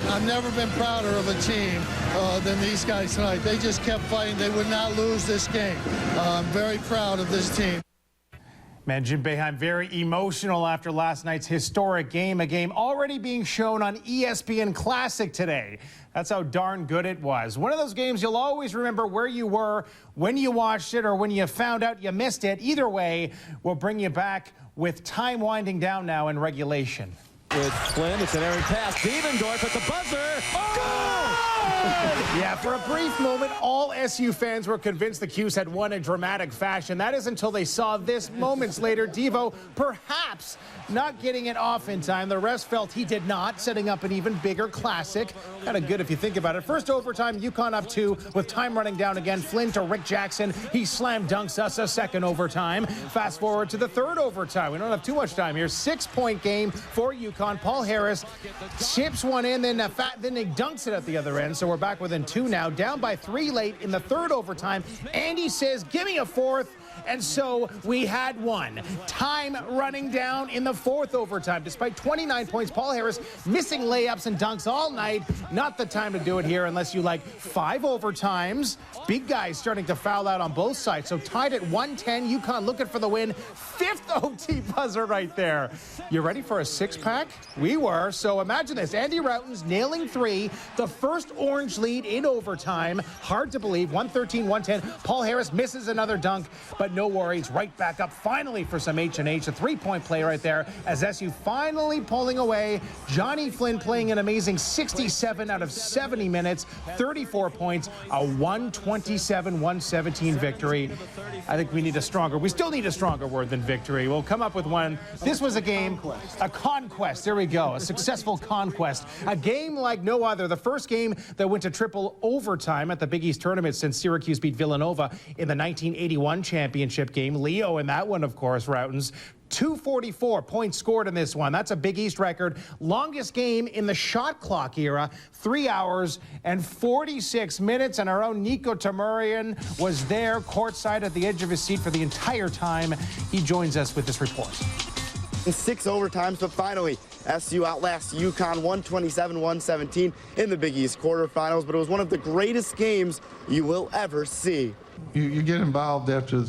I've never been prouder of a team than these guys tonight. They just kept fighting. They would not lose this game. I'm very proud of this team. Man, Jim Boeheim very emotional after last night's historic game, a game already being shown on ESPN Classic today. That's how darn good it was. One of those games you'll always remember where you were when you watched it or when you found out you missed it. Either way, we'll bring you back with time winding down now in regulation. With Flynn, it's an errant pass. Devendorf at the buzzer. Goal! Yeah, for a brief moment, all SU fans were convinced the Cuse had won in dramatic fashion. That is until they saw this moments later. Devo perhaps not getting it off in time. The rest felt he did not, setting up an even bigger classic. Kind of good if you think about it. First overtime, UConn up 2 with time running down again. Flynn to Rick Jackson. He slam dunks us a second overtime. Fast forward to the third overtime. We don't have too much time here. 6-point game for UConn. Paul Harris chips one in, then he dunks it at the other end. So we're back within 2 now. Down by 3 late in the third overtime. Andy says, give me a fourth. And so we had one. Time running down in the fourth overtime. Despite 29 points, Paul Harris missing layups and dunks all night. Not the time to do it here unless you like 5 overtimes. Big guys starting to foul out on both sides. So tied at 110. UConn looking for the win. 5th OT buzzer right there. You ready for a 6-pack? We were. So imagine this. Andy Routen's nailing 3. The first orange lead in overtime. Hard to believe. 113-110. Paul Harris misses another dunk. But no worries, right back up finally for some H&H. A 3-point play right there as SU finally pulling away. Johnny Flynn playing an amazing 67 out of 70 minutes, 34 points, a 127-117 victory. I think we still need a stronger word than victory. We'll come up with one. This was a game, a conquest. There we go, a successful conquest. A game like no other. The first game that went to triple overtime at the Big East tournament since Syracuse beat Villanova in the 1981 championship game. Leo in that one, of course, Routen's. 244 points scored in this one. That's a Big East record. Longest game in the shot clock era, 3 hours and 46 minutes. And our own Nico Tamurian was there courtside at the edge of his seat for the entire time. He joins us with this report. In 6 overtimes, but finally, SU outlasts UConn 127-117 in the Big East quarterfinals. But it was one of the greatest games you will ever see. You get involved after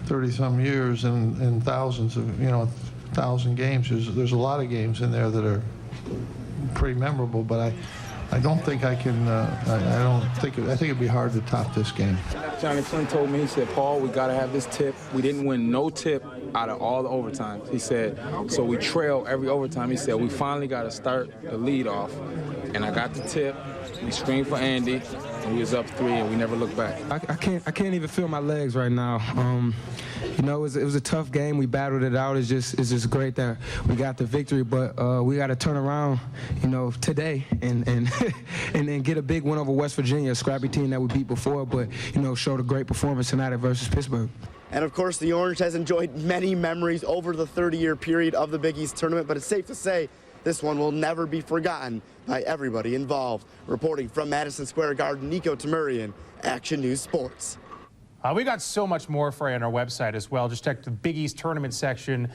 30-some years and thousands of, 1,000 games. There's a lot of games in there that are pretty memorable, but I don't think I can, I think it'd be hard to top this game. Johnny Flynn told me, he said, Paul, we got to have this tip. We didn't win no tip out of all the overtimes. He said, so we trail every overtime. He said, we finally got to start the lead off. And I got the tip. We screamed for Andy, and we was up 3, and we never looked back. I can't even feel my legs right now. It was a tough game. We battled it out. It's just great that we got the victory, but we got to turn around, today and then get a big win over West Virginia, a scrappy team that we beat before, but showed a great performance tonight versus Pittsburgh. And of course, the Orange has enjoyed many memories over the 30-year period of the Big East tournament, but it's safe to say this one will never be forgotten by everybody involved. Reporting from Madison Square Garden, Nico Tamurian, Action News Sports. We got so much more for you on our website as well. Just check the Big East tournament section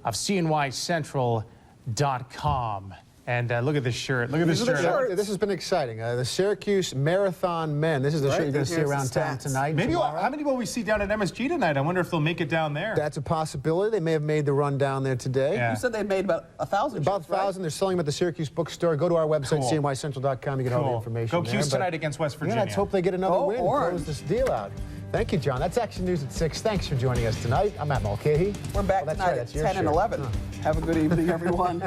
of CNYCentral.com. And look at this shirt. Look at this shirt. This has been exciting. The Syracuse Marathon Men. This is the shirt you're going to see around town tonight. Maybe how many will we see down at MSG tonight? I wonder if they'll make it down there. That's a possibility. They may have made the run down there today. Yeah. You said they made about 1,000. About 1,000. They're selling them at the Syracuse bookstore. Go to our website, CNYCentral.com. You get all the information. Go Cuse tonight against West Virginia. Yeah, let's hope they get another win and close this deal out. Thank you, John. That's Action News at 6. Thanks for joining us tonight. I'm Matt Mulcahy. We're back tonight at 10 and 11. Have a good evening, everyone.